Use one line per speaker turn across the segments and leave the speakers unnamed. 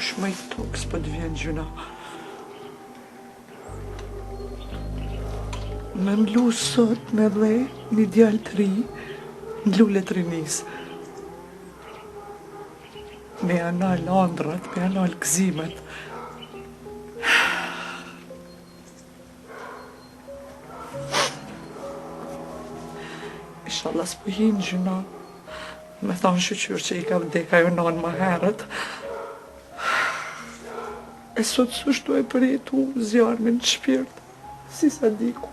Kush më i tokës për të vjen gjuna. Me mlu sot me dhe një djallë të ri, mlu letrinis. Me anal andrat, me anal gëzimet. Inshallah s'po hinë gjuna. Me thonë shqyqyr që i ka vdek ajo nanë më herët. E sot s'ushtu e përjetu zjarmin të shpirt, si sa diku.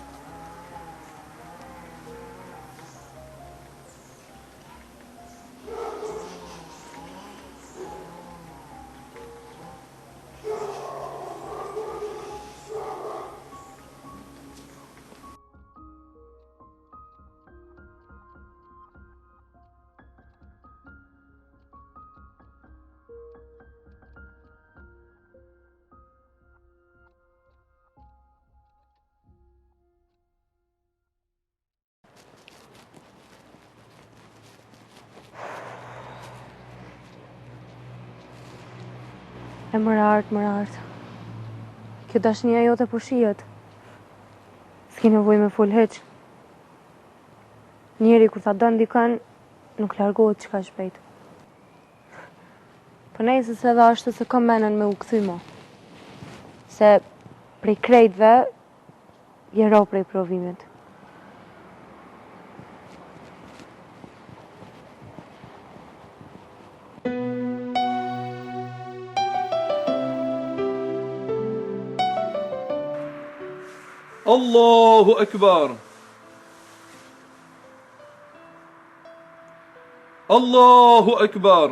E më rartë. Kjo dashnia jote po shihet. S'ki nevojë me fol hiç. Njeri kur ta don dikën, nuk largohet çka shpejt. Po nejse se edhe ashtu se kam menen me u kthy mo. Se prej krejtve, je ro prej provimit.
Allahu Ekber. Allahu Ekber.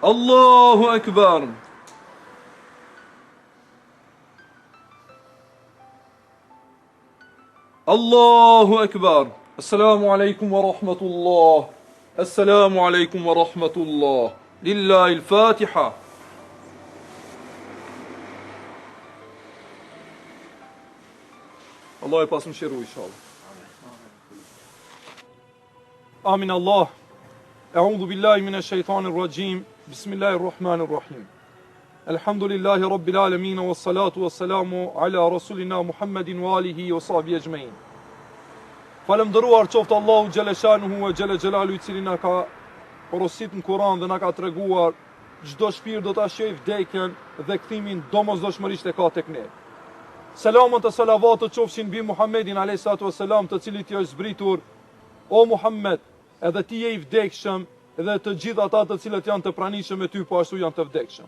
Allahu Ekber. Allahu Ekber. Assalamu alaikum wa rahmatullah. Assalamu alaikum wa rahmatullah. Lillahi al-Fatiha. Allah e pasëm shiru, inshallah. Amin Allah. A'udhu billahi minash shaitanir rajim. Bismillahirrahmanirrahim. Alhamdulillahi rabbil alamin was salatu was salamu ala rasulina Muhammedin wa alihi wa sahbihi ajma'in. Falëndëruar qoftë Allahu xhalla shanuhu wa xhalla xhelalu I cili na ka porosit në Kur'an dhe na ka treguar çdo shpirt do ta shojë vdekjen dhe kthimin domosdoshmërisht e ka tek ne. Selamat e salavatet qofshin mbi Muhammedin a.s. të cilit jo është zbritur, o Muhammed, edhe ti je I vdekshëm dhe të gjithë ata të cilët janë të pranishëm me ty po ashtu janë të vdekshëm.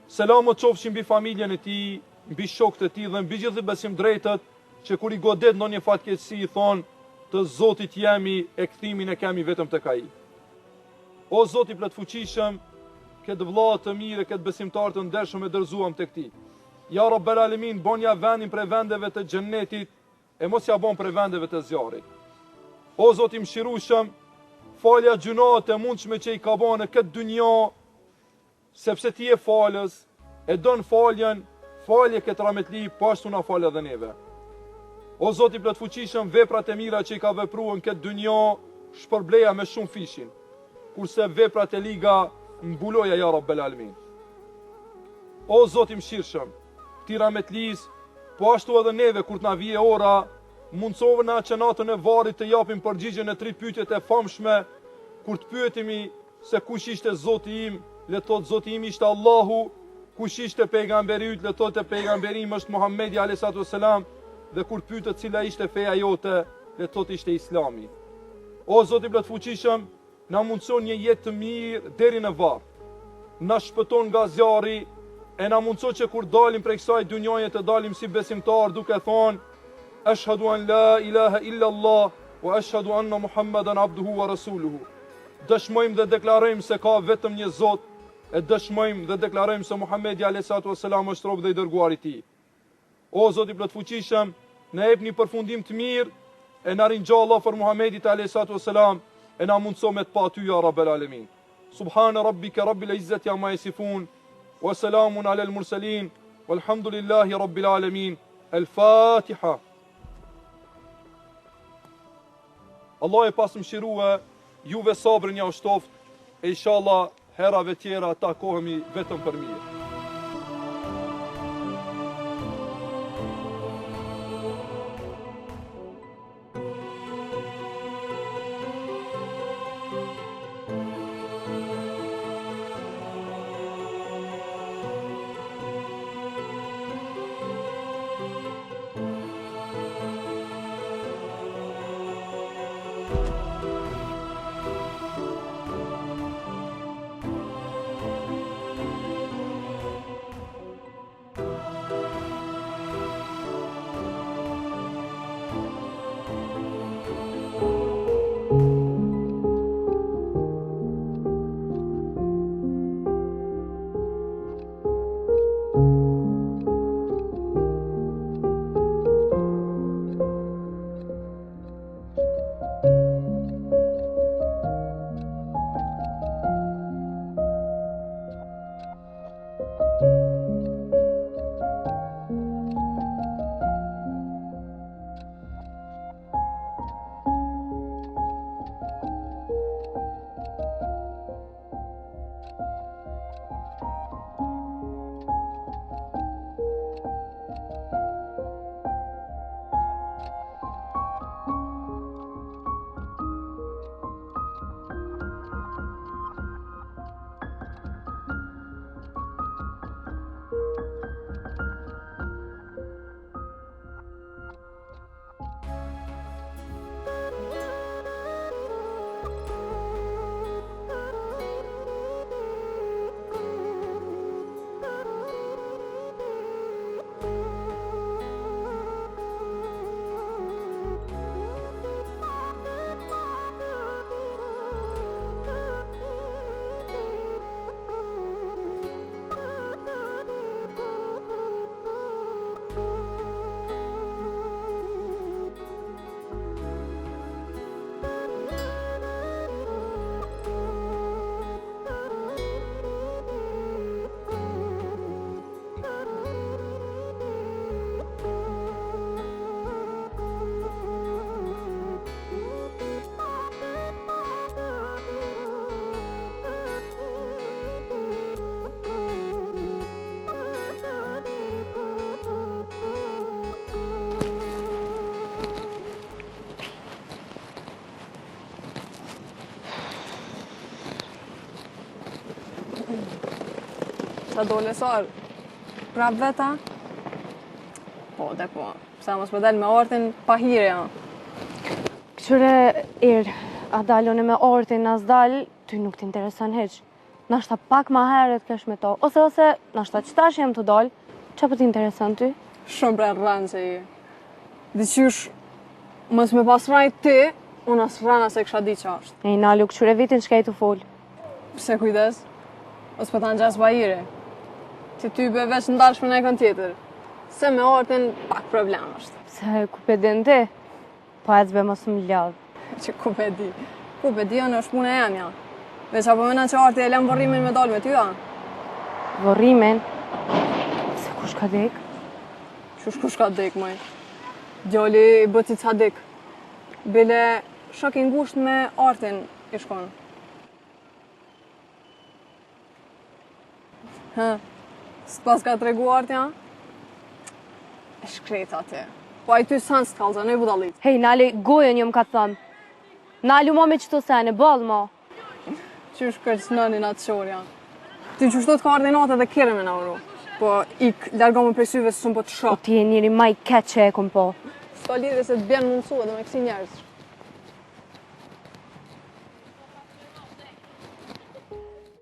Selamat qofshin mbi familjen e tij, mbi shokët e tij dhe mbi gjithë besimdrejtët që kur I godet ndonjë fatkeqësi I thonë të Zotit jemi e kthimin e kemi vetëm tek Ai. O Zoti plotfuqishëm, këtë vëlla të mirë, këtë besimtar të ndershëm e dërzuam tek ti. Ja Rabbel Alemin, bonja vendin prej vendeve të xhennetit, e mos ja bon prej vendeve të zjarrit. O Zoti mëshirueshëm, falja gjunat e mundshme që I ka bën në këtë dynjë, sepse ti je falës, e don faljen, falje këtë rahmetli, po ashtu na fal edhe neve. O Zoti plotfuqishëm, veprat e mira që I ka vepruar në këtë dynjë, shpërbleja me shumë fishin, kurse veprat e liga mbuloja ja Rabbel Alemin. O Zoti mëshirshëm, ti rahmetlis, po ashtu edhe neve kur t'na vije ora, mundsove na që natën e varrit të japim përgjigjen e 3 pyetjet e famshme, kur të pyetemi se kush ishte Zoti im, le të thotë Zoti im ishte Allahu, kush ishte pejgamberi yt, le të thotë pejgamberi im është Muhamedi alayhi salam, dhe kur pyetet cila ishte feja jote, le të thotë ishte Islami. O Zoti plotfuqishëm, na mundson një jetë të mirë deri në varr. Na shpëton nga zjarri, e na mundson që kur dalim prej kësaj dynjaje të dalim si besimtar duke thonë ashhadu an la ilaha illa Allah wa ashhadu anna Muhammadan abduhu wa rasuluhu. Dëshmojmë dhe deklarojmë se ka vetëm një Zot, e dëshmojmë dhe deklarojmë se Muhamedi alayhi është rob dhe I dërguari I Tij. O Zoti plotfuqishëm, na jep një përfundim të mirë, e na ringjall Allah për Muhamedit alayhi e na mundso me të pa ty ja Rabbel Alamin. Subhana rabbika rabbil izzati amma yasifun. وسلام على المرسلين والحمد لله رب العالمين. الفاتحة. Allah e pasmëshirua juve sabrin ja ushtoft, e inshallah herave tjera takohemi vetëm për mirë.
Sa dole sar, prap veta? Po, dhe po, sa mos më del me ortin pa hirja.
Këqyre a dalone me ortin, as dal, ty nuk t'intereson heq. Nashta pak ma heret kesh me to, ose, nashta qëtash jem të dal, që po t'intereson ty?
Shumë bre rranë që i. Diqysh, mos me pas rajt ti, unë as rrana se kësha di që është.
E i nalu, këqyre vitin shkej të full.
Pse kujdes? Ose po ta ngjas bajire. Ti ty be veç ndalsh me nekën tjetër. Se me ortin pak problem është.
Se ku pe din ti? Po e zbe mos më lodh.
Që ku pe di? Ku pe di, unë është punë e jamja. Veç apo mëna që arti e lem vorrimin me dal me ty, a?
Vorrimin? Se kush ka dek?
Kush ka dek, moj? Djali i bëti ca dek. Bile shok i ngusht me artin i shkon. S'pas ka tregu artja? E shkreta ti. Po ai ty san s'kallza, në i budallit.
Hej, Nali, gojën jom ka thëmë. Nalu mo me qëto sene, bol mo.
Qysh kërç nënin atë qorja. Ti që shtot ka ardhe natë dhe kire me nauru. Po largo më prej syve se s'un po të
O
shoh.
ti e njëri maj keq që e kom po.
S'ka lidhje se të bjen mundësua dhe me kësi njerëz.